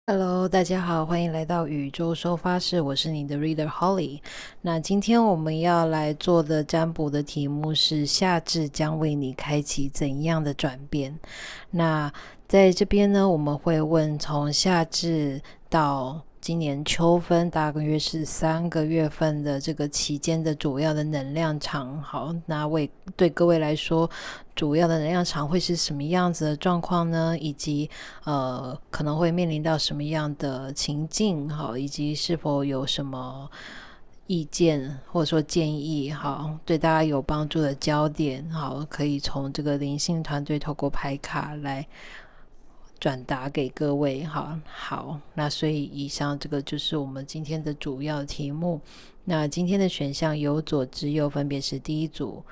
Hello，大家好，欢迎来到宇宙收发室，我是你的 Reader Holly。那今天我们要来做的占卜的题目是夏至将为你开启怎样的转变？那在这边呢，我们会问从夏至到今年秋分，大约是3个月份的这个期间的主要的能量场。好，那对各位来说，主要的能量场会是什么样子的状况呢？以及可能会面临到什么样的情境？好，以及是否有什么意见或者说建议？好，对大家有帮助的焦点，好，可以从这个灵性团队透过牌卡来转达给各位。好，那所以以上这个就是我们今天的主要题目。那今天的选项由左至右分别是第一组、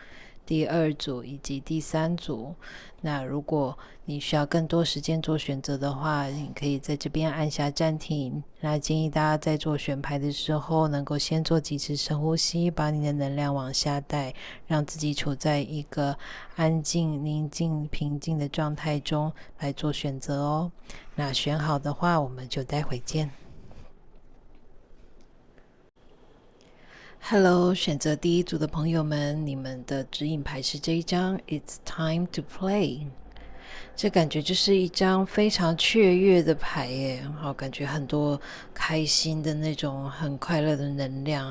第二组以及第三组。那如果你需要更多时间做选择的话，你可以在这边按下暂停。那建议大家在做选牌的时候能够先做几次深呼吸，把你的能量往下带，让自己处在一个安静、宁静、平静的状态中来做选择哦。那选好的话，我们就待会见。Hello，选择第一组的朋友们，你们的指引牌是这一张 It's time to play。这感觉就是一张非常雀跃的牌耶，好，感觉很多开心的那种很快乐的能量，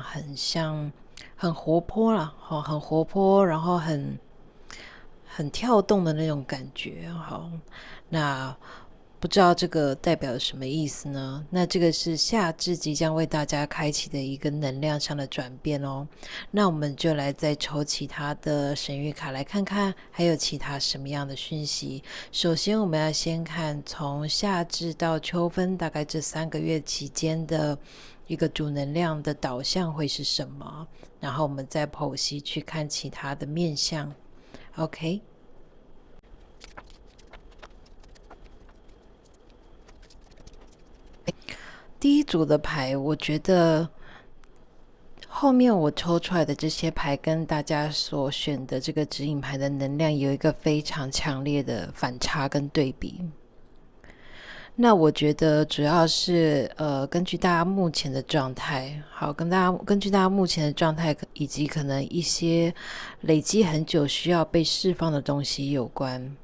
很活泼啦，好，很活泼，然后很跳动的那种感觉。好，那不知道这个代表什么意思呢？那这个是夏至即将为大家开启的一个能量上的转变哦。那我们就来再抽其他的神谕卡来看看，还有其他什么样的讯息。首先，我们要先看从夏至到秋分，大概这3个月期间的一个主能量的导向会是什么？然后我们再剖析去看其他的面向。OK。第一组的牌，我觉得后面我抽出来的这些牌跟大家所选的这个指引牌的能量有一个非常强烈的反差跟对比。那我觉得主要是根据大家目前的状态，好，根据大家目前的状态，以及可能一些累积很久需要被释放的东西有关。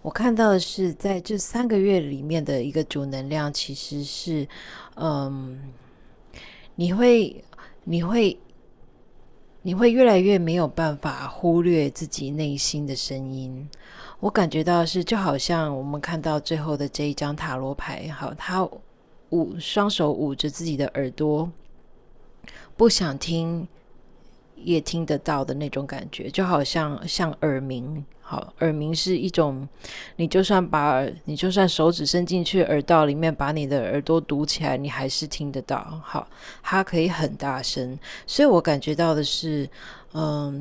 我看到的是在这3个月里面的一个主能量，其实是你会越来越没有办法忽略自己内心的声音。我感觉到是就好像我们看到最后的这一张塔罗牌，好，他双手捂着自己的耳朵，不想听也听得到的那种感觉，就好像耳鸣。好，耳鸣是一种，你就算手指伸进去耳道里面，把你的耳朵堵起来，你还是听得到。好，它可以很大声，所以我感觉到的是，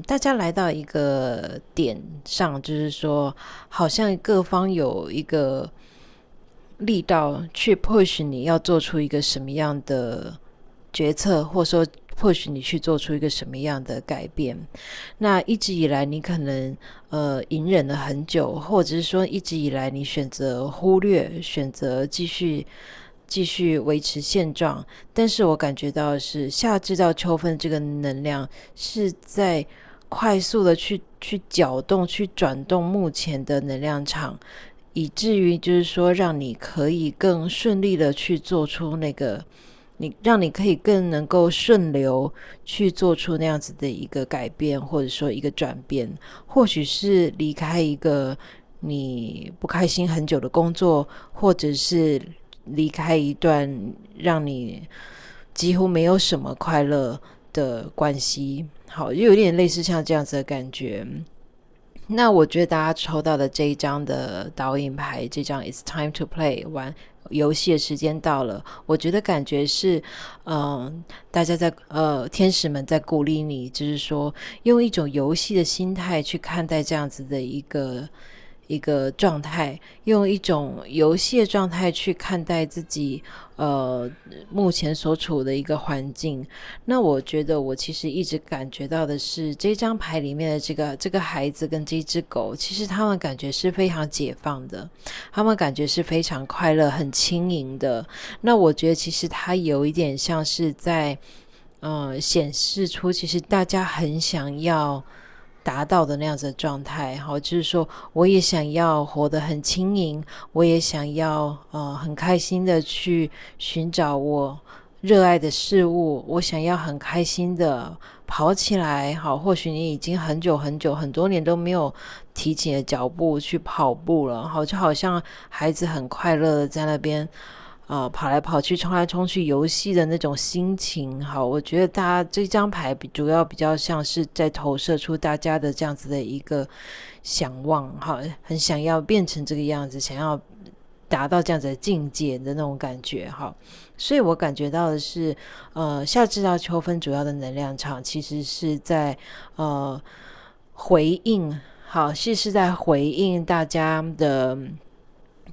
大家来到一个点上，就是说，好像各方有一个力道去 push 你要做出一个什么样的决策，或者说push你去做出一个什么样的改变。那一直以来你可能隐忍了很久，或者是说一直以来你选择忽略，选择继续维持现状。但是我感觉到的是夏至到秋分这个能量是在快速的去搅动，去转动目前的能量场，以至于就是说让你可以更顺利的去做出那个让你可以更能够顺流去做出那样子的一个改变，或者说一个转变。或许是离开一个你不开心很久的工作，或者是离开一段让你几乎没有什么快乐的关系。好，就有点类似像这样子的感觉。那我觉得大家抽到的这一张的导引牌，这张 It's time to play， 玩游戏的时间到了。我觉得感觉是大家天使们在鼓励你，就是说用一种游戏的心态去看待这样子的一个一个状态，用一种游戏的状态去看待自己目前所处的一个环境。那我觉得我其实一直感觉到的是，这张牌里面的这个孩子跟这只狗，其实他们感觉是非常解放的，他们感觉是非常快乐很轻盈的。那我觉得其实它有一点像是在显示出其实大家很想要达到的那样子的状态，好，就是说我也想要活得很轻盈，我也想要很开心的去寻找我热爱的事物，我想要很开心的跑起来。好，或许你已经很久很多年都没有提起了脚步去跑步了，好，就好像孩子很快乐的在那边跑来跑去冲来冲去游戏的那种心情。好，我觉得大家这张牌主要比较像是在投射出大家的这样子的一个想望，好，很想要变成这个样子，想要达到这样子的境界的那种感觉。好，所以我感觉到的是夏至到秋分主要的能量场其实是在回应，好，是在回应大家的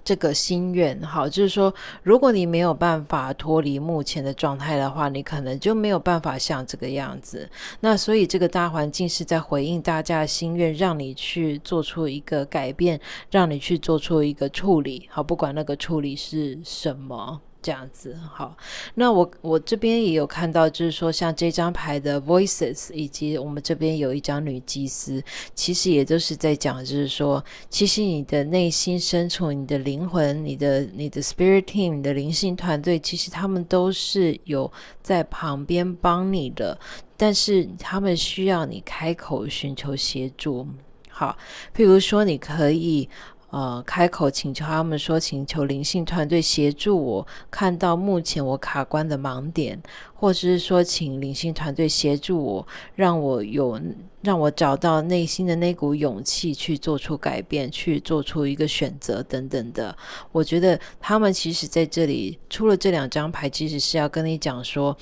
这个心愿。好，就是说如果你没有办法脱离目前的状态的话，你可能就没有办法像这个样子。那所以这个大环境是在回应大家的心愿，让你去做出一个改变，让你去做出一个处理。好，不管那个处理是什么这样子。好，那我这边也有看到，就是说像这张牌的 Voices 以及我们这边有一张女祭司，其实也都是在讲，就是说其实你的内心深处，你的灵魂，你的 spirit team， 你的灵性团队，其实他们都是有在旁边帮你的，但是他们需要你开口寻求协助。好，譬如说你可以开口请求他们说，请求灵性团队协助我看到目前我卡关的盲点，或者是说请灵性团队协助我，让我找到内心的那股勇气去做出改变，去做出一个选择等等的。我觉得他们其实在这里出了这2张牌，其实是要跟你讲说，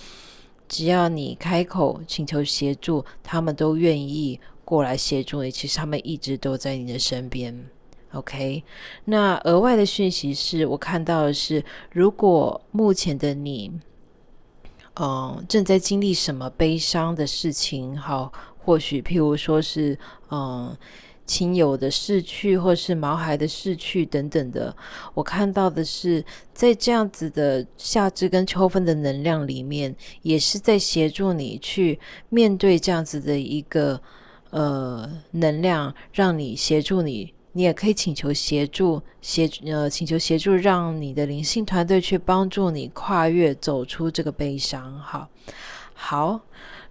只要你开口请求协助，他们都愿意过来协助你，其实他们一直都在你的身边。OK， 那额外的讯息是我看到的是，如果目前的你正在经历什么悲伤的事情，好，或许譬如说是亲友的逝去，或是毛孩的逝去等等的，我看到的是在这样子的夏至跟秋分的能量里面，也是在协助你去面对这样子的一个能量，让你协助你也可以请求协助，请求协助，让你的灵性团队去帮助你跨越走出这个悲伤。好，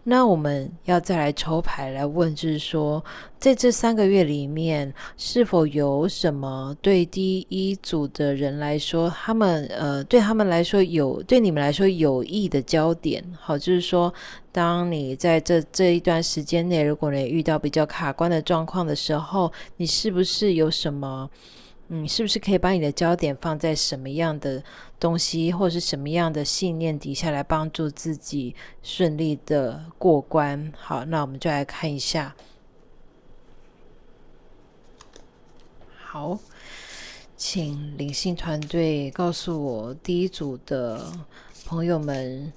那我们要再来抽牌来问，就是说在这3个月里面，是否有什么对第一组的人来说，他们对他们来说对你们来说有益的焦点。好，就是说当你在这一段时间内，如果你遇到比较卡关的状况的时候，你是不是有什么是不是可以把你的焦点放在什么样的东西，或是什么样的信念底下来帮助自己顺利的过关。好，那我们就来看一下。好，请灵性团队告诉我，第一组的朋友们，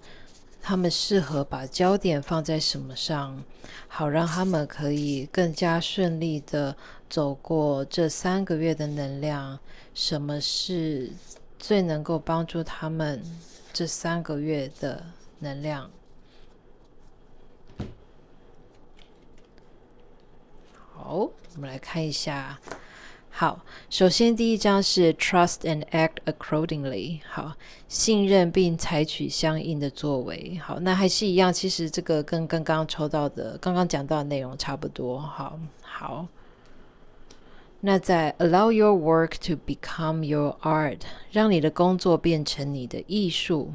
他们适合把焦点放在什么上，好让他们可以更加顺利的走过这3个月的能量。什么是最能够帮助他们这3个月的能量？好，我们来看一下。好，首先第一张是 Trust and act accordingly。 好，信任并采取相应的作为。好，那还是一样，其实这个跟刚刚抽到的刚刚讲到的内容差不多。好，那在 Allow your work to become your art， 让你的工作变成你的艺术。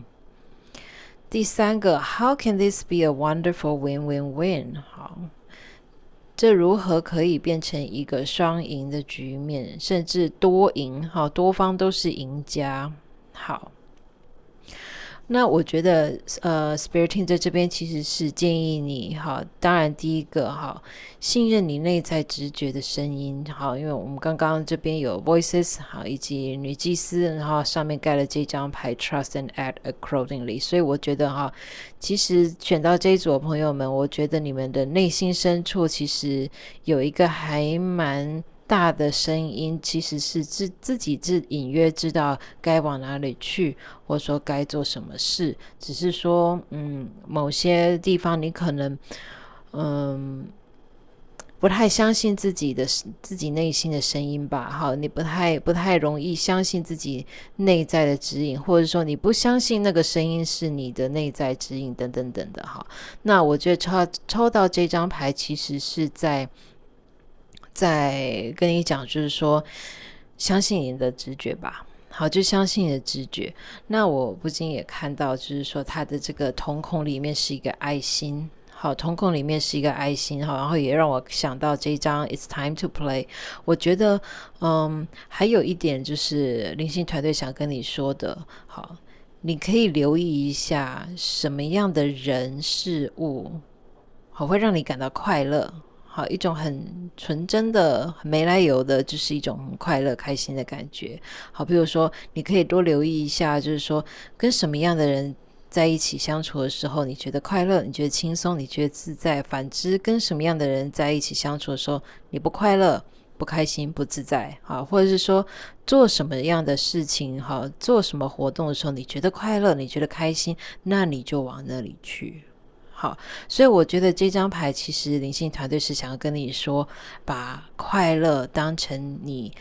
第3个 How can this be a wonderful win-win-win？ 好，这如何可以变成一个双赢的局面，甚至多赢，好，多方都是赢家。好，那我觉得Spiriting 在这边其实是建议你哈，当然第一个哈，信任你内在直觉的声音哈，因为我们刚刚这边有 Voices 哈，以及女祭司，然后上面盖了这张牌 Trust and Act Accordingly， 所以我觉得哈，其实选到这一组的朋友们，我觉得你们的内心深处其实有一个还蛮大的声音，其实是自己隐约知道该往哪里去，或者说该做什么事，只是说某些地方你可能不太相信自己内心的声音吧，好，你不太容易相信自己内在的指引，或者说你不相信那个声音是你的内在指引等等等的哈。那我觉得抽到这张牌其实是在跟你讲，就是说相信你的直觉吧，好，就相信你的直觉。那我不禁也看到，就是说它的这个瞳孔里面是一个爱心，好，瞳孔里面是一个爱心，好，然后也让我想到这一张 It's time to play。 我觉得还有一点就是灵性团队想跟你说的，好，你可以留意一下什么样的人事物好会让你感到快乐，好，一种很纯真的很没来由的，就是一种很快乐开心的感觉。好，比如说你可以多留意一下，就是说跟什么样的人在一起相处的时候你觉得快乐，你觉得轻松，你觉得自在，反之跟什么样的人在一起相处的时候你不快乐，不开心，不自在，好，或者是说做什么样的事情，好，做什么活动的时候你觉得快乐，你觉得开心，那你就往那里去。好，所以我觉得这张牌其实灵性团队是想要跟你说，把快乐当成你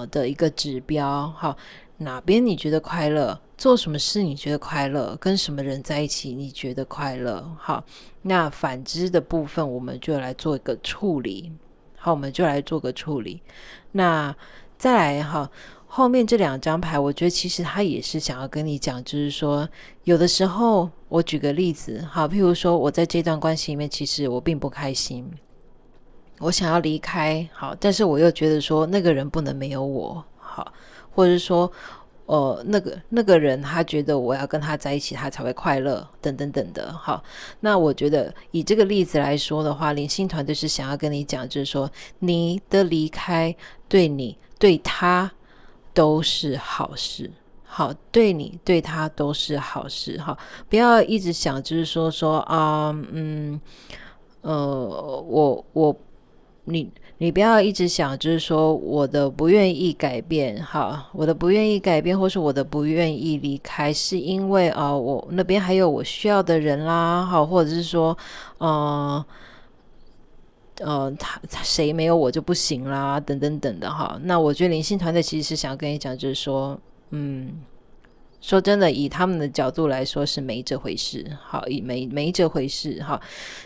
的一个指标。好，哪边你觉得快乐，做什么事你觉得快乐，跟什么人在一起你觉得快乐。好，那反之的部分我们就来做一个处理。好，我们就来做个处理。那再来哈，后面这两张牌我觉得其实他也是想要跟你讲，就是说有的时候我举个例子，好，譬如说我在这段关系里面其实我并不开心，我想要离开，好，但是我又觉得说那个人不能没有我，好，或者是说那个人他觉得我要跟他在一起他才会快乐等等等的。好，那我觉得以这个例子来说的话，灵性团队是想要跟你讲，就是说你的离开对你对他都是好事，好，对你对他都是好事。好，不要一直想就是说你不要一直想就是说我的不愿意改变，好，我的不愿意改变或是我的不愿意离开是因为我那边还有我需要的人啦，好，或者是说他谁没有我就不行啦等等等的哈。那我觉得灵性团队其实是想跟你讲，就是说说真的，以他们的角度来说是没这回事，好，没这回事，好，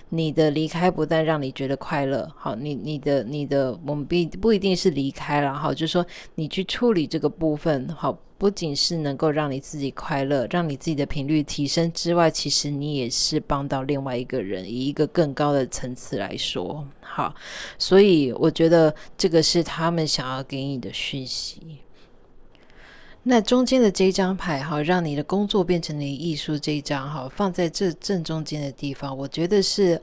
你的离开不但让你觉得快乐，好，你的我们不一定是离开了，好，就是说你去处理这个部分，好，不仅是能够让你自己快乐，让你自己的频率提升之外，其实你也是帮到另外一个人，以一个更高的层次来说，好，所以我觉得这个是他们想要给你的讯息。那中间的这一张牌哈，让你的工作变成你的艺术，这一张哈，放在这正中间的地方，我觉得是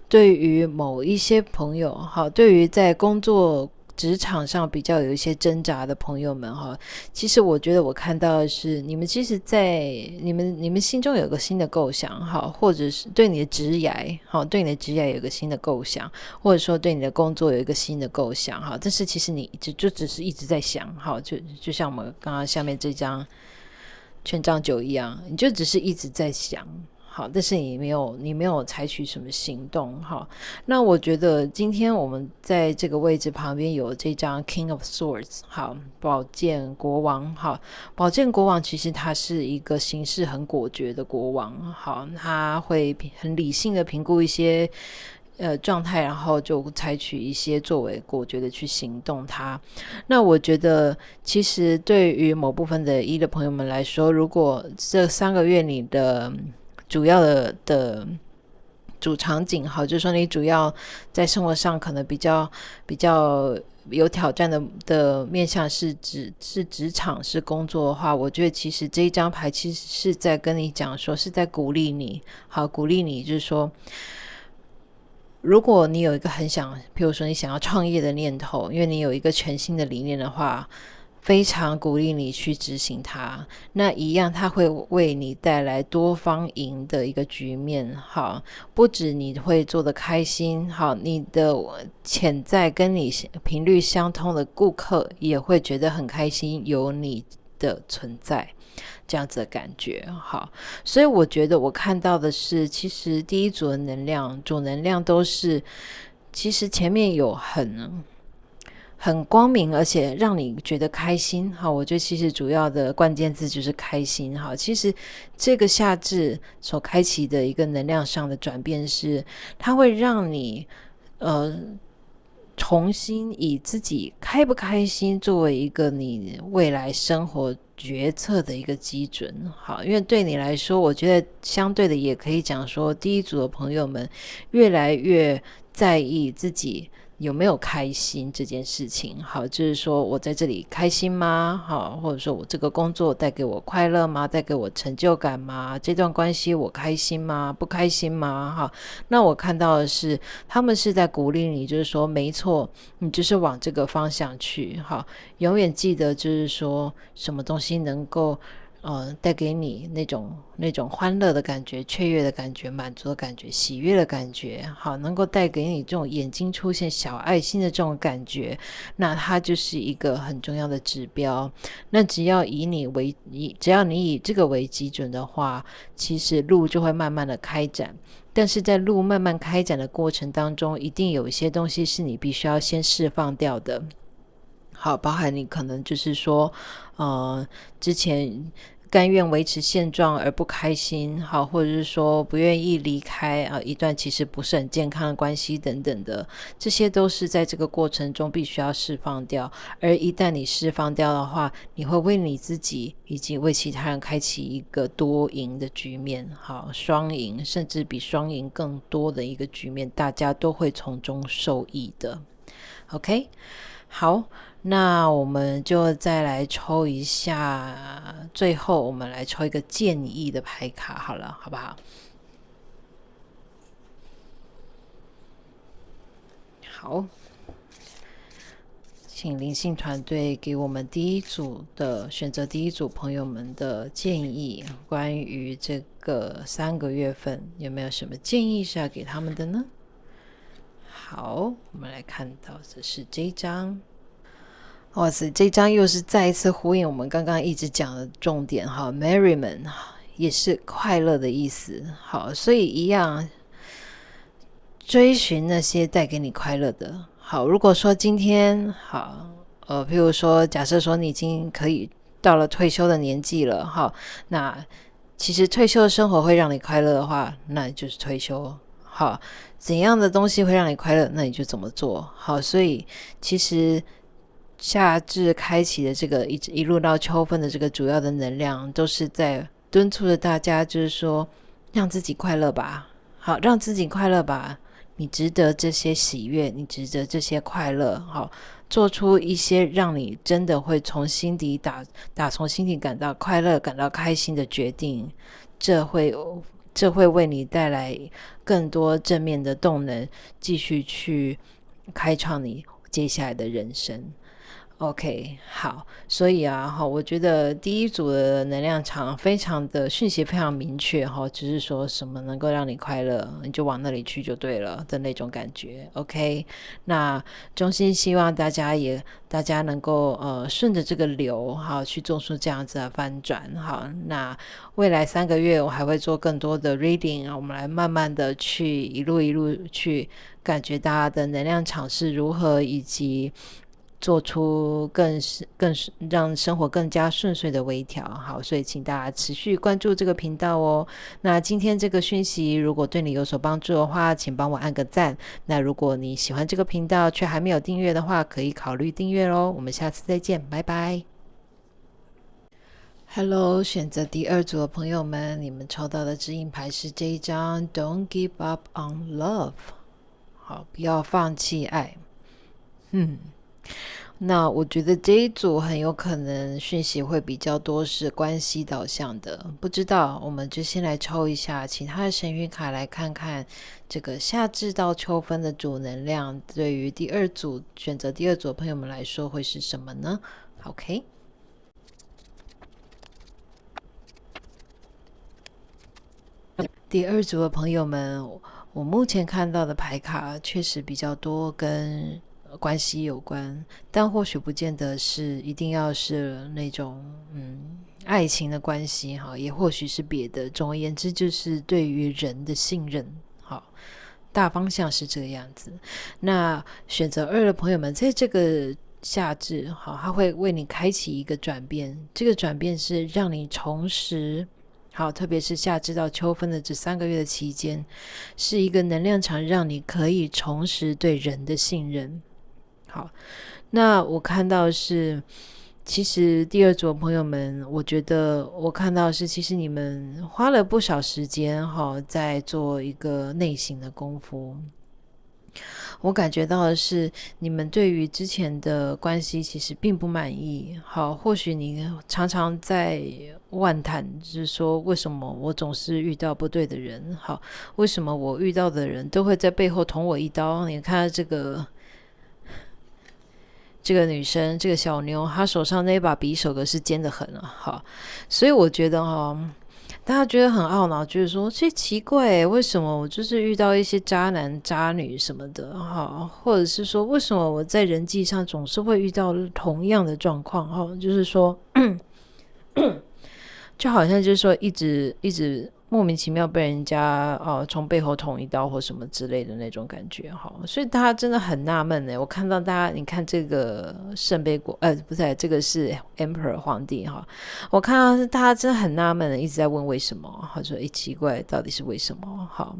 对于某一些朋友哈，对于在工作职场上比较有一些挣扎的朋友们哈，其实我觉得我看到的是你们其实在你们心中有个新的构想哈，或者是对你的职涯好，对你的职业有一个新的构想，或者说对你的工作有一个新的构想哈，但是其实你就只是一直在想哈，就像我们刚刚下面这张权杖9一样，你就只是一直在想。好，但是你没有采取什么行动。好，那我觉得今天我们在这个位置旁边有这张 King of Swords， 好，宝剑国王。好，宝剑国王其实他是一个行事很果决的国王。好，他会很理性的评估一些状态，然后就采取一些作为果决的去行动它。那我觉得其实对于某部分的的朋友们来说，如果这3个月你的主要的主场景，好，就是说你主要在生活上可能比较有挑战的面向是职场是工作的话，我觉得其实这一张牌其实是在跟你讲说，是在鼓励你，好，鼓励你就是说，如果你有一个譬如说你想要创业的念头，因为你有一个全新的理念的话，非常鼓励你去执行它。那一样，它会为你带来多方赢的一个局面。好，不止你会做得开心，好，你的潜在跟你频率相通的顾客也会觉得很开心，有你的存在。这样子的感觉。好，所以我觉得我看到的是，其实第一组的能量主能量都是其实前面有很光明，而且让你觉得开心。好，我觉得其实主要的关键字就是开心。好，其实这个夏至所开启的一个能量上的转变是，它会让你重新以自己开不开心作为一个你未来生活决策的一个基准。好，因为对你来说，我觉得相对的也可以讲说，第一组的朋友们越来越在意自己有没有开心这件事情。好，就是说我在这里开心吗？好，或者说我这个工作带给我快乐吗？带给我成就感吗？这段关系我开心吗？不开心吗？好，那我看到的是他们是在鼓励你，就是说没错，你就是往这个方向去。好，永远记得就是说什么东西能够带给你那种欢乐的感觉、雀跃的感觉、满足的感觉、喜悦的感觉，好，能够带给你这种眼睛出现小爱心的这种感觉，那它就是一个很重要的指标。那只要你以这个为基准的话，其实路就会慢慢的开展。但是在路慢慢开展的过程当中，一定有一些东西是你必须要先释放掉的。好，包含你可能就是说之前甘愿维持现状而不开心，好，或者是说不愿意离开一段其实不是很健康的关系等等的，这些都是在这个过程中必须要释放掉。而一旦你释放掉的话，你会为你自己以及为其他人开启一个多赢的局面，好，双赢，甚至比双赢更多的一个局面，大家都会从中受益的。 OK， 好，那我们就再来抽一下，最后我们来抽一个建议的牌卡好了，好不好？好，请灵性团队给我们选择第一组朋友们的建议，关于这个3个月份有没有什么建议是要给他们的呢？好，我们来看到的是这一张。哇塞，这张又是再一次呼应我们刚刚一直讲的重点哈 ，merriment 也是快乐的意思。好，所以一样追寻那些带给你快乐的。好，如果说今天好，譬如说假设说你已经可以到了退休的年纪了，好，那其实退休的生活会让你快乐的话，那就是退休。好，怎样的东西会让你快乐，那你就怎么做。好，所以其实夏至开启的这个一路到秋分的这个主要的能量，都是在敦促着大家，就是说让自己快乐吧。好，让自己快乐吧，你值得这些喜悦，你值得这些快乐。好，做出一些让你真的会从心底从心底感到快乐、感到开心的决定，这会为你带来更多正面的动能，继续去开创你接下来的人生。OK， 好，所以我觉得第一组的能量场非常的讯息非常明确只是说什么能够让你快乐，你就往那里去就对了的那种感觉。OK， 那衷心希望大家能够顺着这个流去做出这样子的翻转。好，那未来3个月我还会做更多的 reading， 我们来慢慢的去一路去感觉大家的能量场是如何，以及做出更让生活更加顺遂的微调。好，所以请大家持续关注这个频道哦。那今天这个讯息如果对你有所帮助的话，请帮我按个赞。那如果你喜欢这个频道却还没有订阅的话，可以考虑订阅咯。我们下次再见，拜拜。Hello，选择第二组的朋友们，你们抽到的指引牌是这一张 Don't give up on love。 好，不要放弃爱。那我觉得这一组很有可能讯息会比较多是关系导向的，不知道，我们就先来抽一下其他的神谕卡，来看看这个夏至到秋分的主能量对于第二组选择第二组的朋友们来说会是什么呢？ OK，第二组的朋友们，我目前看到的牌卡确实比较多跟关系有关，但或许不见得是一定要是那种爱情的关系，也或许是别的。总而言之，就是对于人的信任，大方向是这个样子。那选择2的朋友们，在这个夏至，它会为你开启一个转变，这个转变是让你重拾。好，特别是夏至到秋分的这3个月的期间，是一个能量场，让你可以重拾对人的信任。好，那我看到是，其实第二组的朋友们，我觉得我看到是，其实你们花了不少时间在做一个内省的功夫。我感觉到的是，你们对于之前的关系其实并不满意。好，或许你常常在妄谈，就是说为什么我总是遇到不对的人？好，为什么我遇到的人都会在背后捅我一刀？你看这个女生，这个小妞，她手上那把匕首可是尖得很啊。好，所以我觉得大家觉得很懊恼，就是说这奇怪为什么我就是遇到一些渣男渣女什么的，或者是说为什么我在人际上总是会遇到同样的状况，就是说就好像就是说一直莫名其妙被人家从背后捅一刀或什么之类的那种感觉。所以大家真的很纳闷耶。我看到大家，你看这个圣杯国不是，这个是 Emperor 皇帝我看到大家真的很纳闷的，一直在问为什么，说奇怪到底是为什么。好，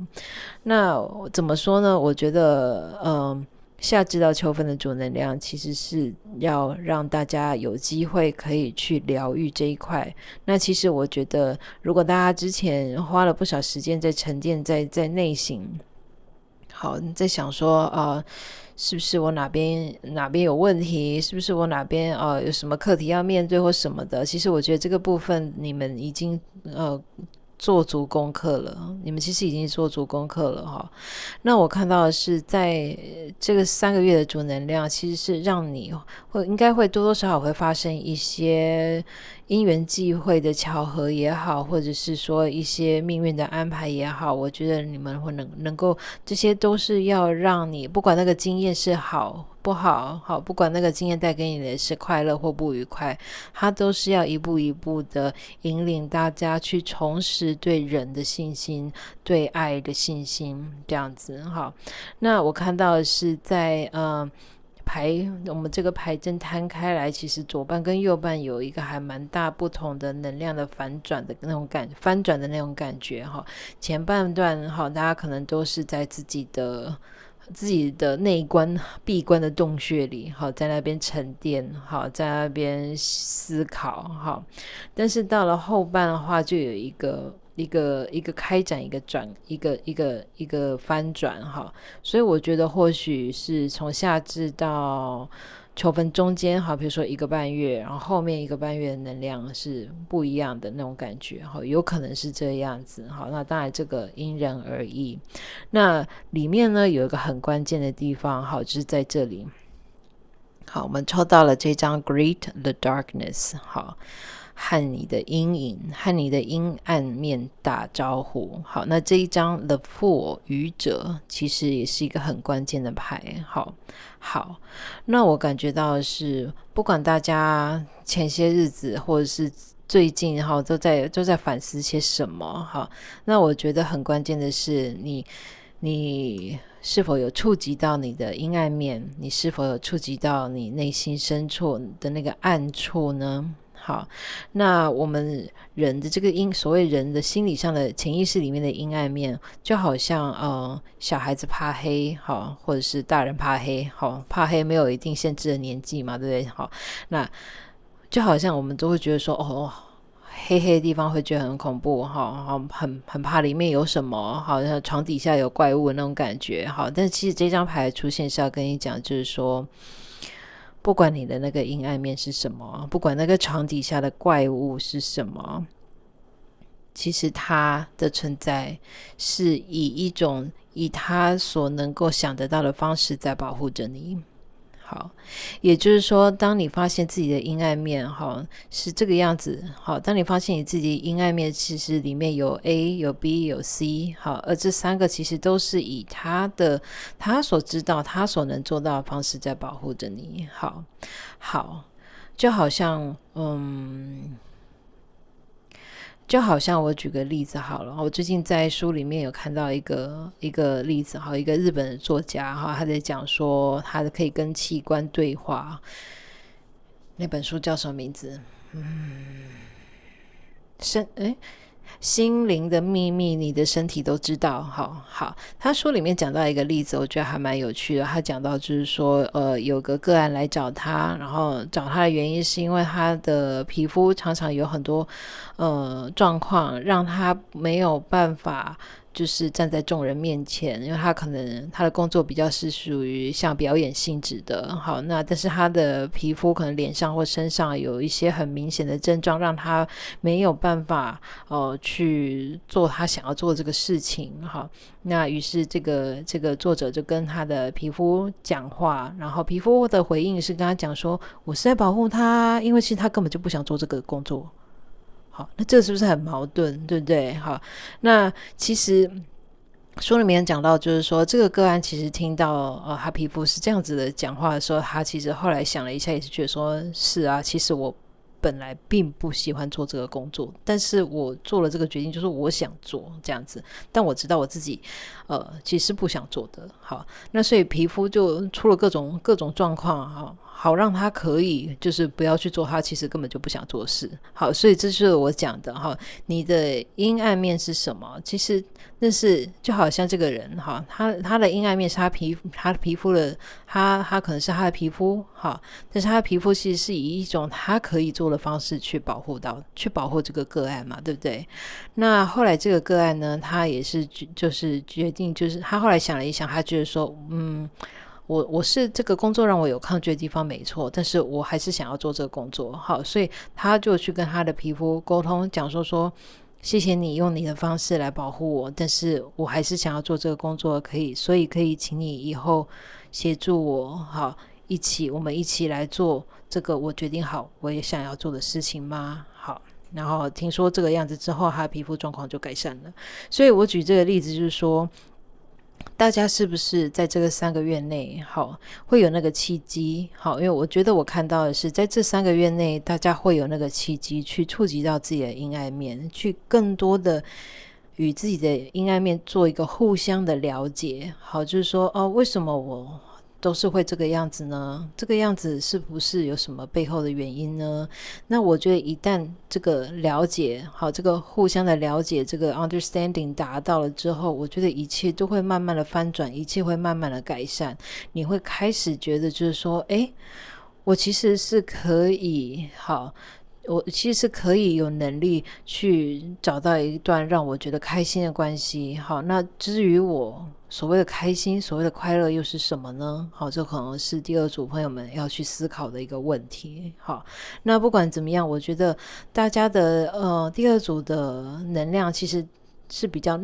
那怎么说呢？我觉得夏至到秋分的主能量其实是要让大家有机会可以去疗愈这一块。那其实我觉得，如果大家之前花了不少时间在沉淀，在内省，好，在想说是不是我哪边有问题，是不是我哪边有什么课题要面对或什么的，其实我觉得这个部分你们已经做足功课了，你们其实已经做足功课了那我看到的是，在这个3个月的主能量，其实是让你应该会多多少少会发生一些因缘际会的巧合也好，或者是说一些命运的安排也好，我觉得你们会能够，这些都是要让你不管那个经验是好不好，不管那个经验带给你的是快乐或不愉快，它都是要一步一步的引领大家去重拾对人的信心，对爱的信心，这样子。好，那我看到的是在我们这个牌阵摊开来，其实左半跟右半有一个还蛮大不同的能量的翻转的那种感觉前半段大家可能都是在自己的内关闭关的洞穴里在那边沉淀在那边思考但是到了后半的话就有一个开展，一个翻转所以我觉得或许是从夏至到秋分中间比如说1个半月，然后后面1个半月的能量是不一样的那种感觉有可能是这样子那当然这个因人而异。那里面呢有一个很关键的地方就是在这里。好，我们抽到了这张 Greet the Darkness， 和你的阴影和你的阴暗面打招呼。好，那这一张 The Fool 愚者其实也是一个很关键的牌。好，那我感觉到的是不管大家前些日子或者是最近都在反思些什么那我觉得很关键的是你是否有触及到你的阴暗面，你是否有触及到你内心深处的那个暗处呢？好，那我们人的这个所谓人的心理上的潜意识里面的阴暗面，就好像小孩子怕黑或者是大人怕黑怕黑没有一定限制的年纪嘛，对不对？那就好像我们都会觉得说黑黑的地方会觉得很恐怖，很怕里面有什么，好像床底下有怪物那种感觉，好，但其实这张牌出现是要跟你讲，就是说不管你的那个阴暗面是什么，不管那个床底下的怪物是什么，其实它的存在是以它所能够想得到的方式在保护着你。好，也就是说，当你发现自己的阴暗面是这个样子，好，当你发现你自己阴暗面其实里面有 A 有 B 有 C， 好，而这3个其实都是以他所知道他所能做到的方式在保护着你。好，就好像我举个例子好了，我最近在书里面有看到一个例子，一个日本的作家他在讲说他可以跟器官对话，那本书叫什么名字？心灵的秘密，你的身体都知道。好，他书里面讲到一个例子，我觉得还蛮有趣的。他讲到就是说，有个个案来找他，然后找他的原因是因为他的皮肤常常有很多状况，让他没有办法就是站在众人面前，因为他可能他的工作比较是属于像表演性质的。好，那但是他的皮肤可能脸上或身上有一些很明显的症状，让他没有办法去做他想要做这个事情。好，那于是这个作者就跟他的皮肤讲话，然后皮肤的回应是跟他讲说，我是在保护他，因为其实他根本就不想做这个工作。好，那这是不是很矛盾，对不对？好，那其实书里面讲到，就是说这个个案其实听到他皮肤是这样子的讲话的时候，他其实后来想了一下，也是觉得说，是啊，其实我本来并不喜欢做这个工作，但是我做了这个决定，就是我想做这样子，但我知道我自己其实不想做的。好，那所以皮肤就出了各种状况，好让他可以就是不要去做他其实根本就不想做的事。好，所以这就是我讲的你的阴暗面是什么？其实那是就好像这个人他的阴暗面是他皮肤的，他可能是他的皮肤但是他的皮肤其实是以一种他可以做的方式去保护这个个案嘛，对不对？那后来这个个案呢，他也是就是决定，就是他后来想了一想，他觉得说我是这个工作让我有抗拒的地方没错，但是我还是想要做这个工作。好，所以他就去跟他的皮肤沟通，讲说谢谢你用你的方式来保护我，但是我还是想要做这个工作，所以可以请你以后协助我，好，我们一起来做这个我决定好我也想要做的事情吗？好，然后听说这个样子之后，他的皮肤状况就改善了。所以我举这个例子就是说，大家是不是在这个3个月内会有那个契机？因为我觉得我看到的是在这3个月内大家会有那个契机去触及到自己的阴暗面，去更多的与自己的阴暗面做一个互相的了解。好，就是说为什么我都是会这个样子呢？这个样子是不是有什么背后的原因呢？那我觉得一旦这个了解这个互相的了解，这个 understanding 达到了之后，我觉得一切都会慢慢的翻转，一切会慢慢的改善。你会开始觉得就是说我其实是可以我其实可以有能力去找到一段让我觉得开心的关系。好，那至于我所谓的开心，所谓的快乐又是什么呢？好，这可能是第二组朋友们要去思考的一个问题。好，那不管怎么样，我觉得大家的第二组的能量其实是比较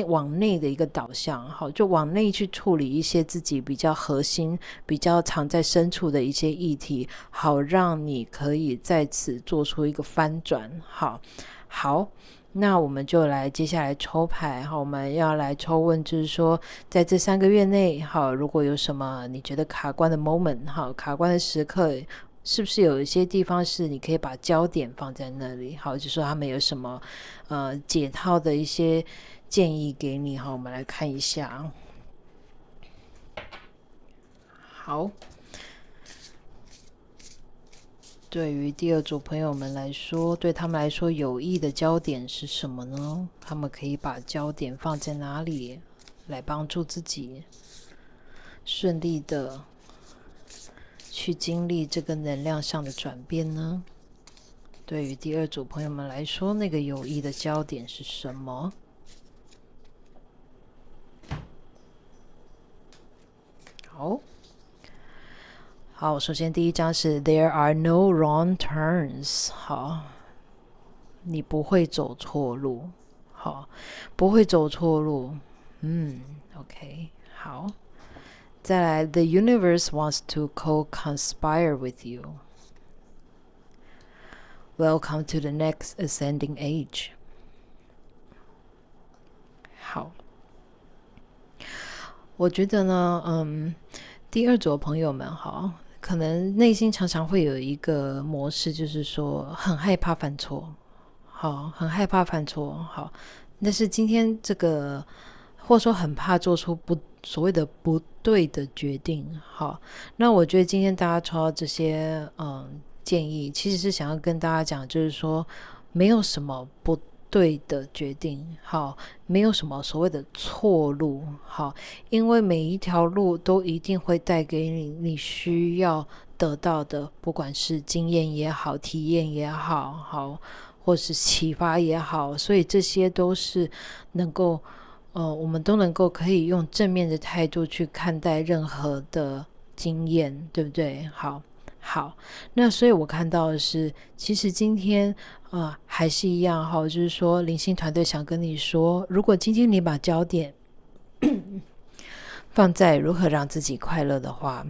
往内的一个导向。好，就往内去处理一些自己比较核心比较藏在深处的一些议题，好让你可以在此做出一个翻转。好，那我们就接下来抽牌。好，我们要来抽问，就是说在这3个月内如果有什么你觉得卡关的 moment， 卡关的时刻，是不是有一些地方是你可以把焦点放在那里？好，就说他们有什么解套的一些建议给你。好，我们来看一下。好，对于第二组朋友们来说，对他们来说有益的焦点是什么呢？他们可以把焦点放在哪里来帮助自己顺利的去经历这个能量上的转变呢？对于第二组朋友们来说，那个友谊的焦点是什么？好，首先第一张是 There are no wrong turns。好，你不会走错路。好，不会走错路。OK， 好。再来 The universe wants to co-conspire with you. Welcome to the next ascending age. 好，我觉得呢，第二组的朋友们，好，可能内心常常会有一个模式，就是说很害怕犯错，好，很害怕犯错，好，但是今天这个，或者说很怕做出所谓的不对的决定，好，那我觉得今天大家抽到这些建议，其实是想要跟大家讲，就是说没有什么不对的决定，好，没有什么所谓的错路，好，因为每一条路都一定会带给你需要得到的，不管是经验也好，体验也好，好，或是启发也好，所以这些都是能够我们都能够可以用正面的态度去看待任何的经验，对不对？好，那所以我看到的是，其实今天还是一样哈，就是说灵性团队想跟你说，如果今天你把焦点放在如何让自己快乐的话，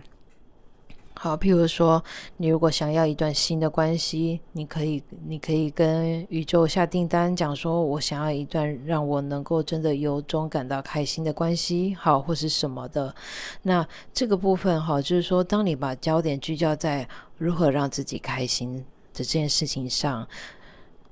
好，譬如说你如果想要一段新的关系，你可以跟宇宙下订单，讲说我想要一段让我能够真的由衷感到开心的关系，好，或是什么的。那这个部分好，就是说当你把焦点聚焦在如何让自己开心的这件事情上，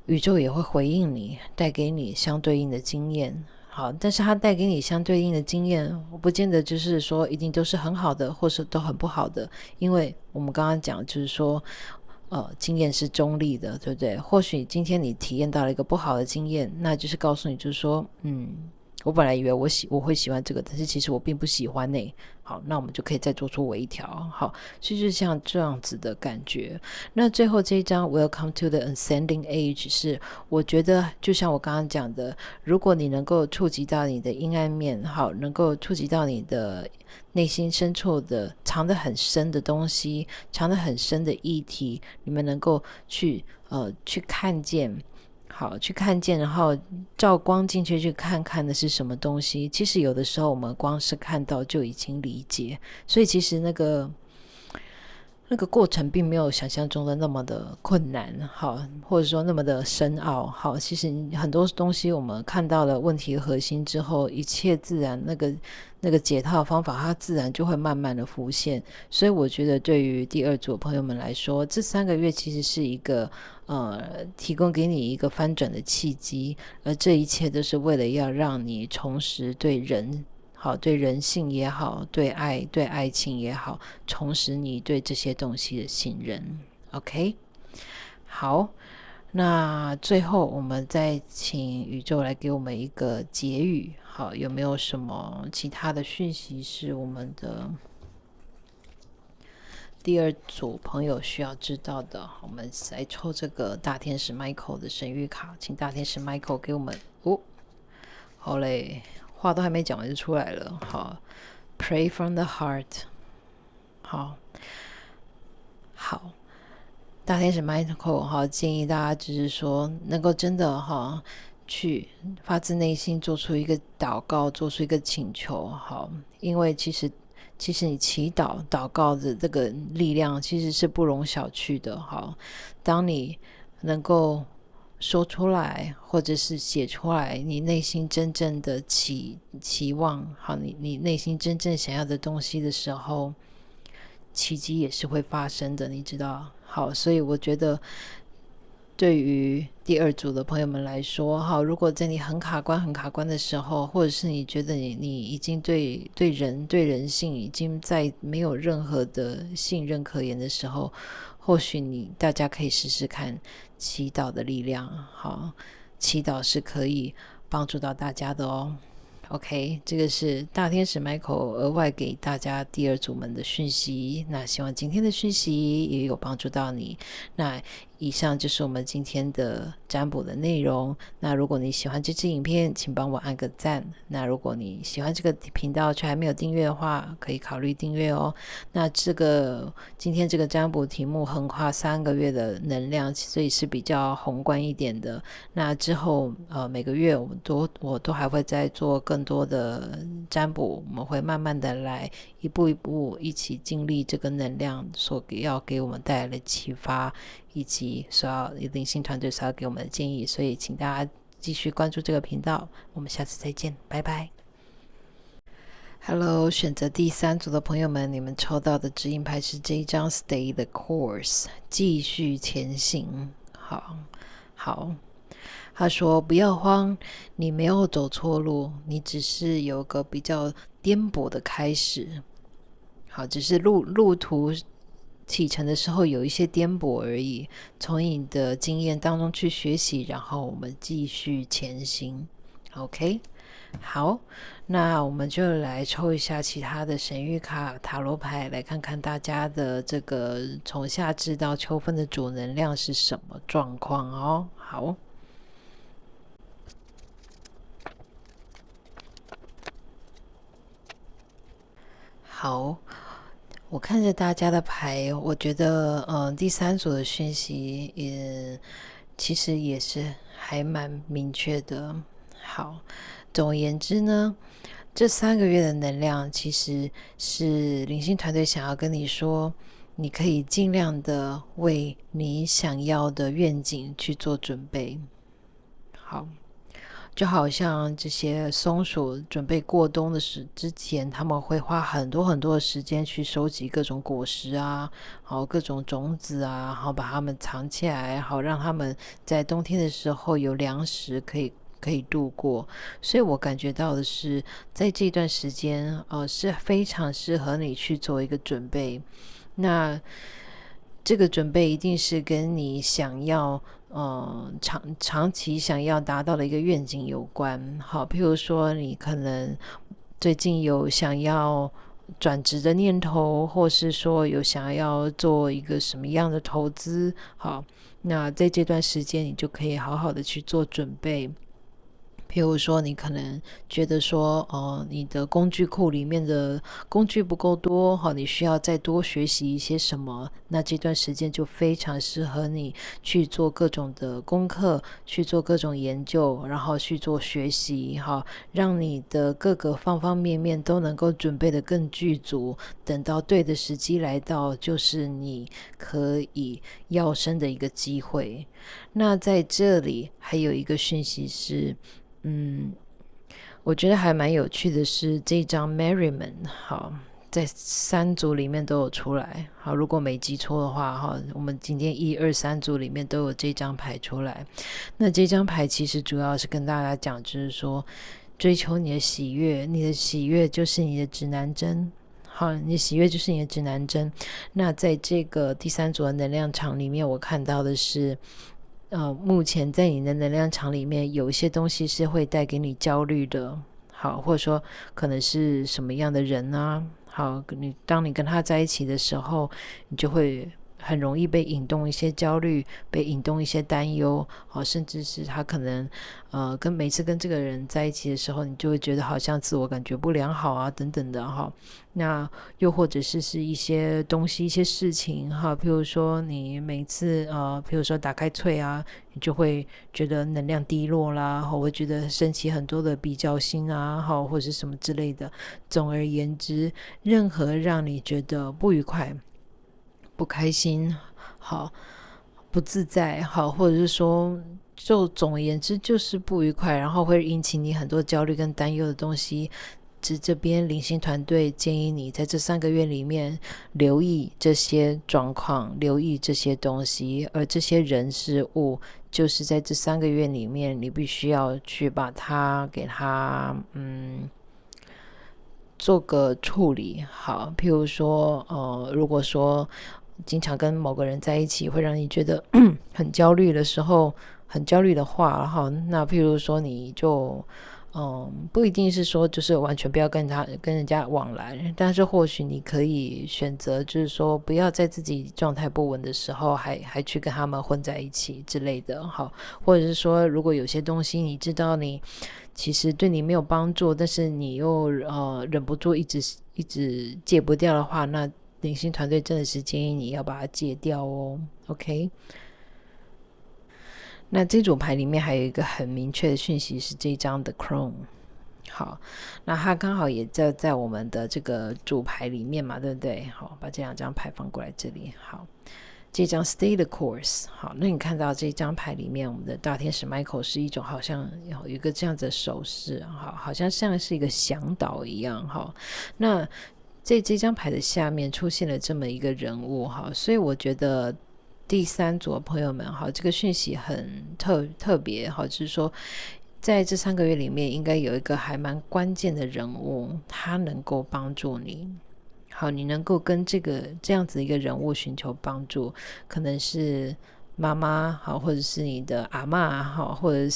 宇宙也会回应你，带给你相对应的经验。好，但是它带给你相对应的经验，我不见得就是说一定都是很好的，或是都很不好的，因为我们刚刚讲就是说，经验是中立的，对不对？或许今天你体验到了一个不好的经验，那就是告诉你，就是说，我本来以为我会喜欢这个，但是其实我并不喜欢呢。好，那我们就可以再做出微调。好，就是像这样子的感觉。那最后这一张 Welcome to the Ascending Age 是我觉得就像我刚刚讲的，如果你能够触及到你的阴暗面，好，能够触及到你的内心深处的藏得很深的东西，藏得很深的议题，你们能够去看见。好，去看见，然后照光进去看看的是什么东西。其实有的时候我们光是看到就已经理解，所以其实那个过程并没有想象中的那么的困难，好，或者说那么的深奥。好，其实很多东西我们看到了问题核心之后，一切自然那个解套的方法，它自然就会慢慢的浮现。所以我觉得对于第二组朋友们来说，这3个月其实是一个提供给你一个翻转的契机，而这一切都是为了要让你重拾对人好，对人性也好，对爱情也好，重拾你对这些东西的信任。 OK， 好，那最后我们再请宇宙来给我们一个结语。好，有没有什么其他的讯息是我们的第二组朋友需要知道的？我们来抽这个大天使 Michael 的神谕卡，请大天使 Michael 给我们好嘞，话都还没讲完就出来了。好， Pray from the heart。 好，大天使 Michael 好，建议大家就是说能够真的去发自内心做出一个祷告，做出一个请求。好，因为其实你祈祷祷告的这个力量其实是不容小觑的。好，当你能够说出来或者是写出来你内心真正的期望，好，你内心真正想要的东西的时候，奇迹也是会发生的，你知道。好，所以我觉得对于第二组的朋友们来说，好，如果在你很卡关的时候，或者是你觉得你已经对人性已经在没有任何的信任可言的时候，或许大家可以试试看祈祷的力量。好，祈祷是可以帮助到大家的哦。OK， 这个是大天使 Michael 额外给大家第二组们的讯息。那希望今天的讯息也有帮助到你。那以上就是我们今天的占卜的内容。那如果你喜欢这支影片，请帮我按个赞。那如果你喜欢这个频道却还没有订阅的话，可以考虑订阅哦。那今天这个占卜题目横跨3个月的能量，所以是比较宏观一点的。那之后每个月我都还会再做更多的占卜，我们会慢慢的来一步一步一起经历这个能量所要给我们带来的启发，以及灵性团队所要给我们的建议。所以请大家继续关注这个频道，我们下次再见，拜拜。Hello， 选择第3组的朋友们，你们抽到的指引牌是这一张 Stay the Course， 继续前行。好，他说不要慌，你没有走错路，你只是有个比较颠簸的开始。好，只是路途启程的时候有一些颠簸而已，从你的经验当中去学习，然后我们继续前行。 OK， 好，那我们就来抽一下其他的神谕卡塔罗牌，来看看大家的这个从夏至到秋分的主能量是什么状况哦。好，我看着大家的牌，我觉得第3组的讯息其实也是还蛮明确的。好，总而言之呢，这3个月的能量其实是灵性团队想要跟你说，你可以尽量的为你想要的愿景去做准备。好，就好像这些松鼠准备过冬的之前，他们会花很多很多的时间去收集各种果实啊，好各种种子啊，好把它们藏起来，好让他们在冬天的时候有粮食可以度过。所以我感觉到的是，在这段时间是非常适合你去做一个准备。那这个准备一定是跟你想要长期想要达到的一个愿景有关。好，譬如说你可能最近有想要转职的念头，或是说有想要做一个什么样的投资，好，那在这段时间你就可以好好的去做准备。譬如说你可能觉得说你的工具库里面的工具不够多，你需要再多学习一些什么，那这段时间就非常适合你去做各种的功课，去做各种研究，然后去做学习，让你的各个方方面面都能够准备得更具足，等到对的时机来到，就是你可以跃升的一个机会。那在这里还有一个讯息是我觉得还蛮有趣的是这张 Merriman， 好，在3组里面都有出来。好，如果没记错的话，我们今天1、2、3组里面都有这张牌出来。那这张牌其实主要是跟大家讲，就是说追求你的喜悦，你的喜悦就是你的指南针。好，你的喜悦就是你的指南针。那在这个第3组的能量场里面，我看到的是目前在你的能量场里面有一些东西是会带给你焦虑的。好，或者说可能是什么样的人啊，好，当你跟他在一起的时候，你就会很容易被引动一些焦虑，被引动一些担忧，甚至是他可能每次跟这个人在一起的时候，你就会觉得好像自我感觉不良好啊等等的哈。那又或者是一些东西一些事情哈，譬如说你每次譬如说打开脆啊，你就会觉得能量低落啦，会觉得升起很多的比较心啊，或者是什么之类的。总而言之，任何让你觉得不愉快不开心好不自在好，或者是说就总而言之就是不愉快，然后会引起你很多焦虑跟担忧的东西，这边灵性团队建议你在这3个月里面留意这些状况，留意这些东西，而这些人事物就是在这3个月里面你必须要去把它给它做个处理。好，譬如说如果说经常跟某个人在一起会让你觉得很焦虑的时候，很焦虑的话，那譬如说你就不一定是说就是完全不要跟人家往来，但是或许你可以选择，就是说不要在自己状态不稳的时候还去跟他们混在一起之类的，好，或者是说如果有些东西你知道你其实对你没有帮助，但是你又忍不住一直戒不掉的话，那灵性团队真的是建议你要把它戒掉哦。 OK， 那这组牌里面还有一个很明确的讯息是这一张的 Crone。 好，那它刚好也在我们的这个主牌里面嘛，对不对？好，把这两张牌放过来这里。好，这张 Stay the Course。 好，那你看到这张牌里面，我们的大天使 Michael 是一种好像有一个这样子的手势，好像像是一个向导一样。好，那这张牌的下面出现了这么一个人物，好，所以我觉得第三组的朋友们，好，这个讯息很特别，好，就是说在这3个月里面应该有一个还蛮关键的人物，他能够帮助你。好，你能够跟这样子一个人物寻求帮助，可能是妈妈，好，或者是你的阿嬷，好，或者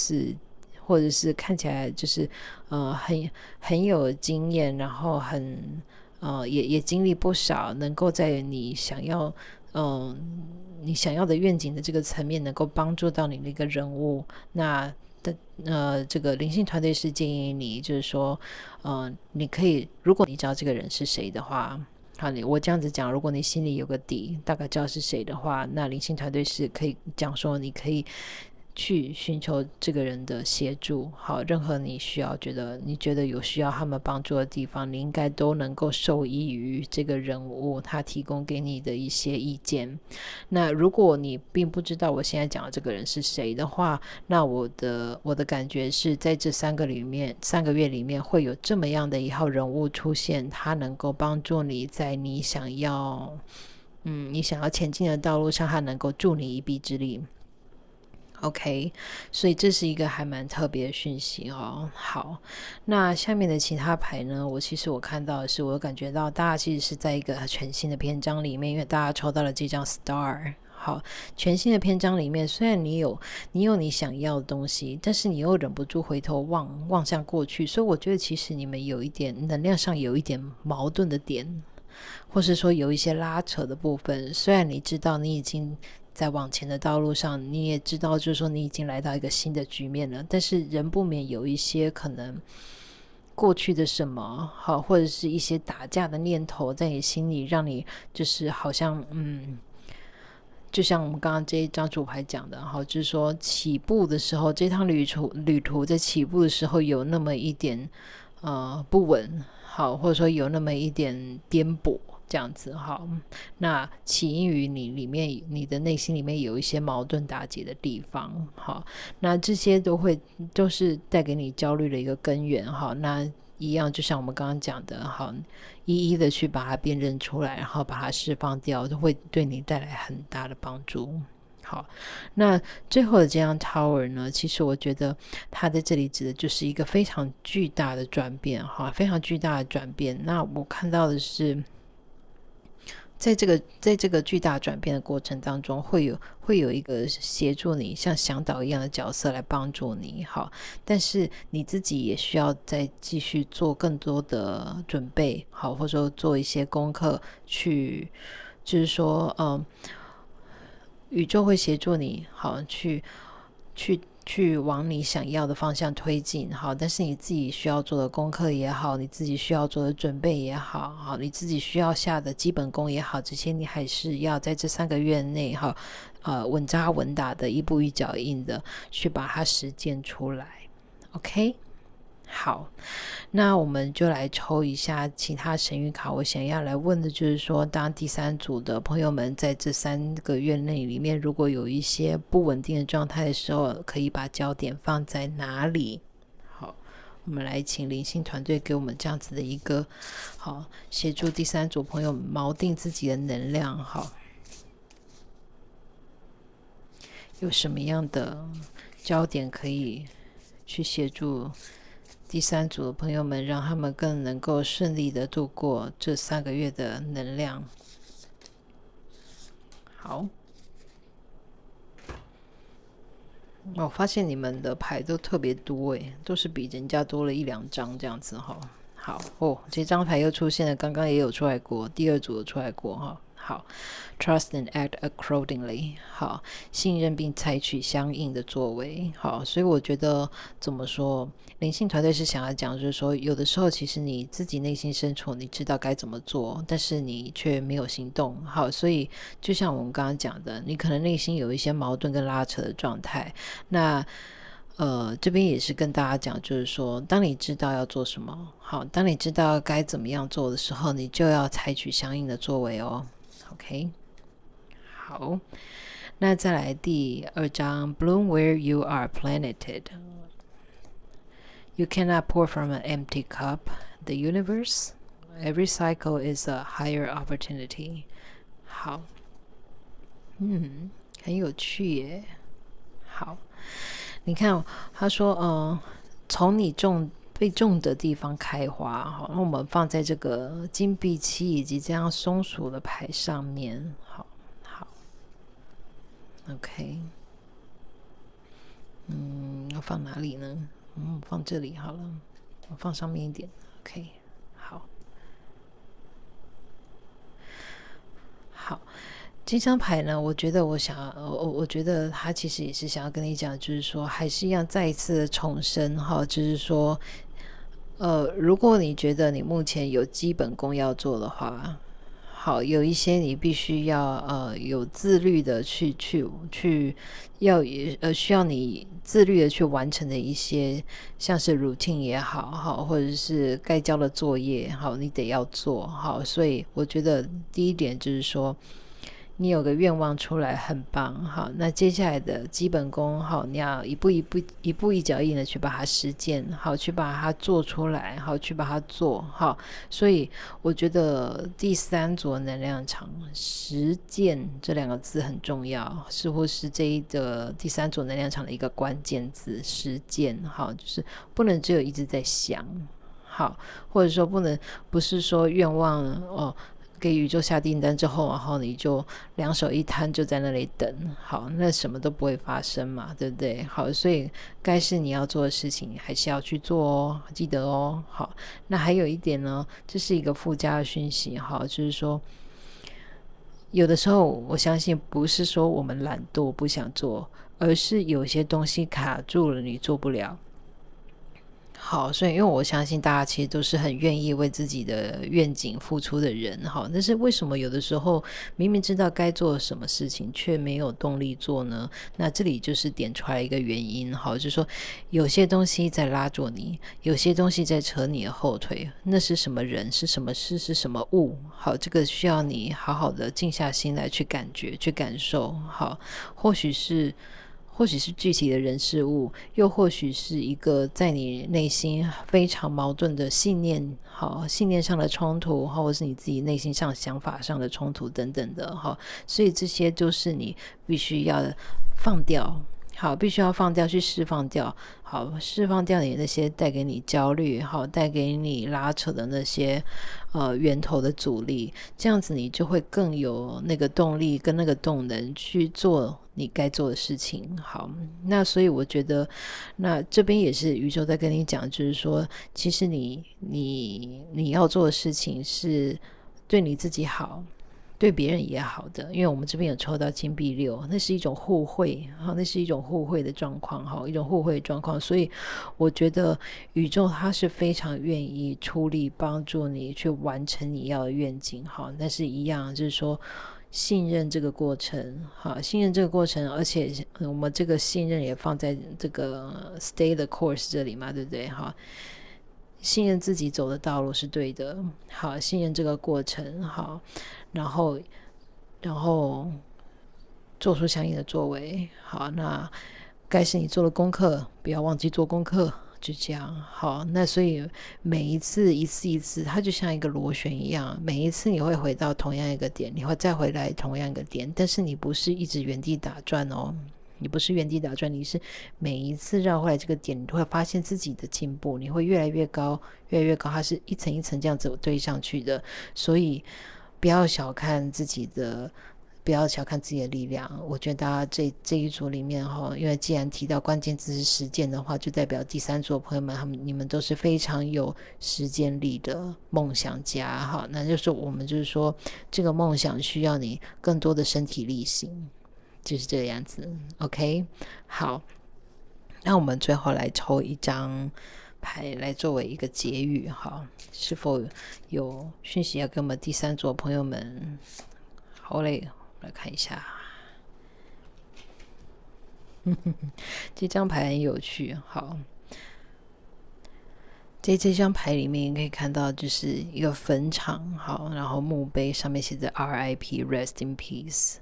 是看起来就是很有经验，然后也经历不少，能够在你想要的愿景的这个层面能够帮助到你的一个人物。那这个灵性团队是建议你，就是说你可以，如果你知道这个人是谁的话，好，我这样子讲，如果你心里有个底，大概知道是谁的话，那灵性团队是可以讲说你可以去寻求这个人的协助。好，任何你觉得有需要他们帮助的地方，你应该都能够受益于这个人物他提供给你的一些意见。那如果你并不知道我现在讲的这个人是谁的话，那我的感觉是在这3个月里面会有这么样的一号人物出现，他能够帮助你在你想要前进的道路上，他能够助你一臂之力。OK， 所以这是一个还蛮特别的讯息哦。好，那下面的其他牌呢，其实我看到的是，我感觉到大家其实是在一个全新的篇章里面，因为大家抽到了这张 Star。 好，全新的篇章里面，虽然你有你想要的东西，但是你又忍不住回头望向过去，所以我觉得其实你们有一点能量上有一点矛盾的点，或是说有一些拉扯的部分。虽然你知道你已经在往前的道路上，你也知道就是说你已经来到一个新的局面了，但是人不免有一些可能过去的什么好，或者是一些打架的念头在你心里，让你就是好像就像我们刚刚这一张主牌讲的，好，就是说起步的时候，这趟旅途在起步的时候有那么一点不稳，好，或者说有那么一点颠簸这样子。好，那起因于你的内心里面有一些矛盾打结的地方。好，那这些都是带给你焦虑的一个根源。好，那一样就像我们刚刚讲的，好，一一的去把它辨认出来，然后把它释放掉，都会对你带来很大的帮助。好，那最后的这张 Tower 呢，其实我觉得它在这里指的就是一个非常巨大的转变，非常巨大的转变。那我看到的是在这个巨大转变的过程当中，会有一个协助你像向导一样的角色来帮助你。好，但是你自己也需要再继续做更多的准备，好，或者说做一些功课，就是说宇宙会协助你，好，去往你想要的方向推进。好，但是你自己需要做的功课也好，你自己需要做的准备也好，好，你自己需要下的基本功也好，这些你还是要在这3个月内稳扎稳打的一步一脚印的去把它实践出来。 OK，好，那我们就来抽一下其他神谕卡。我想要来问的就是说，当第3组的朋友们在这3个月内里面，如果有一些不稳定的状态的时候，可以把焦点放在哪里？好，我们来请灵性团队给我们这样子的一个好，协助第3组朋友们锚定自己的能量。好，有什么样的焦点可以去协助第3组的朋友们，让他们更能够顺利的度过这3个月的能量？好，我发现你们的牌都特别多诶，都是比人家多了一两张这样子哈。好哦，这张牌又出现了，刚刚也有出来过，第二组有出来过哈。好 ，trust and act accordingly。好，信任并采取相应的作为。好，所以我觉得怎么说，灵性团队是想要讲，就是说，有的时候其实你自己内心深处你知道该怎么做，但是你却没有行动。好，所以就像我们刚刚讲的，你可能内心有一些矛盾跟拉扯的状态。那这边也是跟大家讲，就是说，当你知道要做什么，好，当你知道该怎么样做的时候，你就要采取相应的作为哦。OK， 好，那再来第二章 ，Bloom where you are planted. You cannot pour from an empty cup. The universe, every cycle is a higher opportunity. 好，很有趣耶。好。你看，他说，从你被种的地方开花，好，那我们放在这个金币七以及这样松鼠的牌上面，好，OK，要放哪里呢？放这里好了，我放上面一点 ，OK， 好。这张牌呢，我觉得我觉得他其实也是想要跟你讲，就是说还是一样再一次的重申哈，就是说，如果你觉得你目前有基本功要做的话，好，有一些你必须要有自律的去需要你自律的去完成的一些，像是 routine 也好，或者是该交的作业好，你得要做好。所以我觉得第一点就是说，你有个愿望出来很棒，好，那接下来的基本功，好，你要一步一脚印的去把它实践，好，去把它做出来，好，去把它做好。所以我觉得第三组能量场实践这两个字很重要，似乎是这一个第三组能量场的一个关键字，实践，好，就是不能只有一直在想，好，或者说不是说愿望给宇宙下订单之后，然后你就两手一摊就在那里等，好，那什么都不会发生嘛，对不对？好，所以该是你要做的事情还是要去做哦，记得哦。好，那还有一点呢，这是一个附加的讯息，好，就是说有的时候我相信不是说我们懒惰不想做，而是有些东西卡住了，你做不了。好，所以因为我相信大家其实都是很愿意为自己的愿景付出的人，好，但是为什么有的时候明明知道该做什么事情，却没有动力做呢？那这里就是点出来一个原因，好，就是说有些东西在拉住你，有些东西在扯你的后腿，那是什么人，是什么事，是什么物？好，这个需要你好好的静下心来去感觉、去感受，好，或许是具体的人事物，又或许是一个在你内心非常矛盾的信念，好，信念上的冲突，或者是你自己内心上想法上的冲突等等的，好，所以这些都是你必须要放掉。好，必须要放掉，去释放掉。好，释放掉你那些带给你焦虑，好，带给你拉扯的那些源头的阻力，这样子你就会更有那个动力跟那个动能去做你该做的事情。好，那所以我觉得，那这边也是宇宙在跟你讲，就是说，其实你要做的事情是对你自己好。对别人也好的，因为我们这边有抽到金币六，那是一种互惠，那是一种互惠的状况，一种互惠的状况，所以我觉得宇宙它是非常愿意出力帮助你去完成你要的愿景，好，但是一样就是说信任这个过程，好，信任这个过程，而且我们这个信任也放在这个 stay the course 这里嘛，对不对？好。信任自己走的道路是对的，好，信任这个过程，好，然后做出相应的作为，好，那该是你做的功课，不要忘记做功课，就这样，好，那所以每一次一次，它就像一个螺旋一样，每一次你会回到同样一个点，你会再回来同样一个点，但是你不是一直原地打转哦。你不是原地打转，你是每一次绕回来这个点，你都会发现自己的进步，你会越来越高，越来越高，它是一层一层这样子堆上去的。所以不要小看自己的，不不要小看自己的力量。我觉得这一组里面因为既然提到关键字是实践的话，就代表第三组的朋友们你们都是非常有实践力的梦想家那就是我们就是说这个梦想需要你更多的身体力行，就是这个样子。 OK， 好，那我们最后来抽一张牌来作为一个结语是否有讯息要给我们第三组的朋友们？好嘞，我来看一下这张牌很有趣。好，这张牌里面可以看到就是一个坟场，然后墓碑上面写着 RIP Rest in Peace。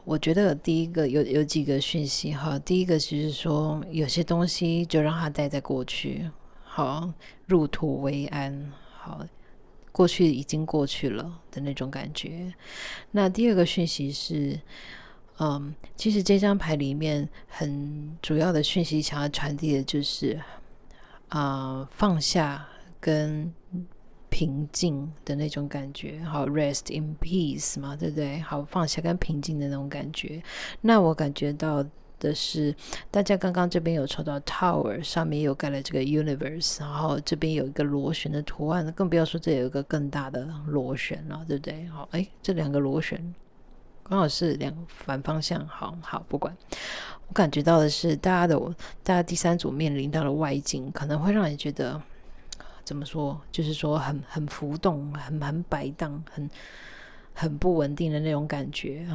我觉得第一个有几个讯息第一个就是说有些东西就让它待在过去，入土为安，过去已经过去了的那种感觉。那第二个讯息是其实这张牌里面很主要的讯息想要传递的就是放下跟平静的那种感觉，rest in peace 嘛，对不对？放下跟平静的那种感觉。那我感觉到的是大家刚刚这边有抽到 Tower， 上面有盖了这个 Universe， 然后这边有一个螺旋的图案，更不要说这有一个更大的螺旋了，对不对？这两个螺旋刚好是反方向，好不管。我感觉到的是大家第三组面临到的外境可能会让你觉得怎么说，就是说很浮动，很摆荡，很不稳定的那种感觉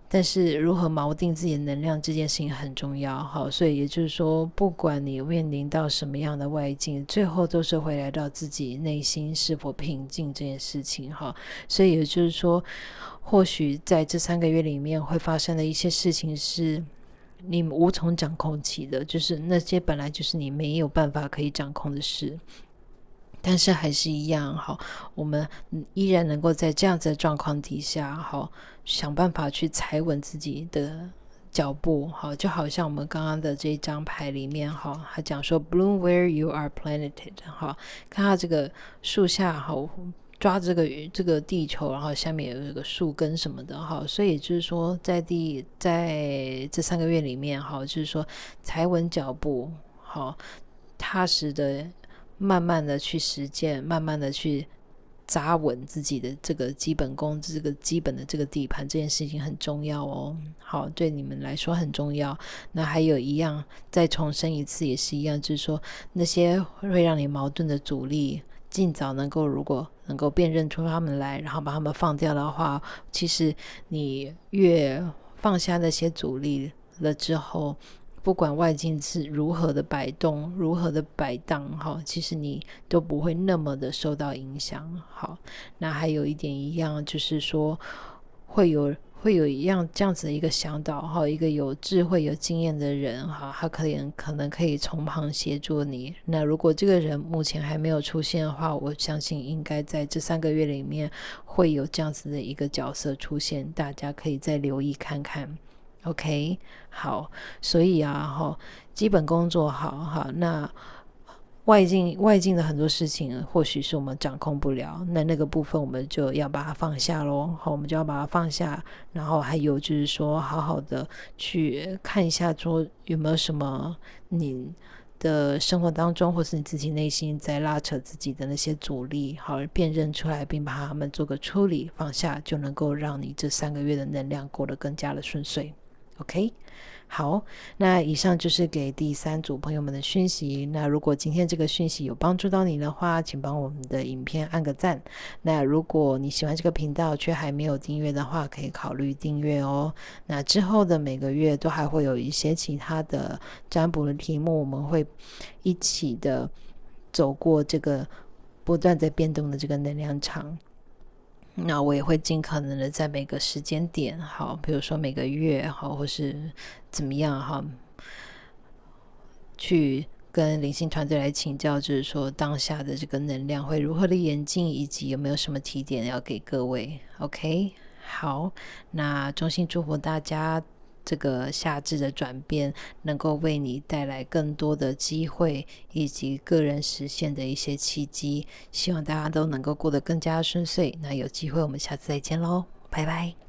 但是如何锚定自己的能量这件事情很重要所以也就是说不管你面临到什么样的外境，最后都是会来到自己内心是否平静这件事情所以也就是说或许在这3个月里面会发生的一些事情是你无从掌控起的，就是那些本来就是你没有办法可以掌控的事，但是还是一样我们依然能够在这样子的状况底下想办法去踩稳自己的脚步就好像我们刚刚的这一张牌里面他讲说 Bloom where you are planted 看到这个树下抓这个地球，然后下面有一个树根什么的所以也就是说在这3个月里面就是说踩稳脚步踏实的慢慢的去实践，慢慢的去扎稳自己的这个基本功，这个基本的这个地盘，这件事情很重要对你们来说很重要。那还有一样再重申一次也是一样，就是说那些会让你矛盾的阻力尽早如果能够辨认出他们来，然后把他们放掉的话，其实你越放下那些阻力了之后，不管外境是如何的摆动，如何的摆荡其实你都不会那么的受到影响那还有一点一样，就是说会有一样这样子的一个向导一个有智慧有经验的人他可能可以从旁协助你。那如果这个人目前还没有出现的话，我相信应该在这3个月里面会有这样子的一个角色出现，大家可以再留意看看。OK， 好，所以基本工作好那外境的很多事情或许是我们掌控不了，那个部分我们就要把它放下咯我们就要把它放下。然后还有就是说好好的去看一下说有没有什么你的生活当中或是你自己内心在拉扯自己的那些阻力辨认出来，并把它们做个处理放下，就能够让你这3个月的能量过得更加的顺遂。OK， 好，那以上就是给第3组朋友们的讯息。那如果今天这个讯息有帮助到你的话，请帮我们的影片按个赞。那如果你喜欢这个频道却还没有订阅的话，可以考虑订阅哦。那之后的每个月都还会有一些其他的占卜的题目，我们会一起的走过这个不断在变动的这个能量场。那我也会尽可能的在每个时间点比如说每个月或是怎么样去跟灵性团队来请教，就是说当下的这个能量会如何的演进，以及有没有什么提点要给各位。 OK， 好，那衷心祝福大家这个夏至的转变能够为你带来更多的机会，以及个人实现的一些契机，希望大家都能够过得更加顺遂。那有机会我们下次再见咯，拜拜。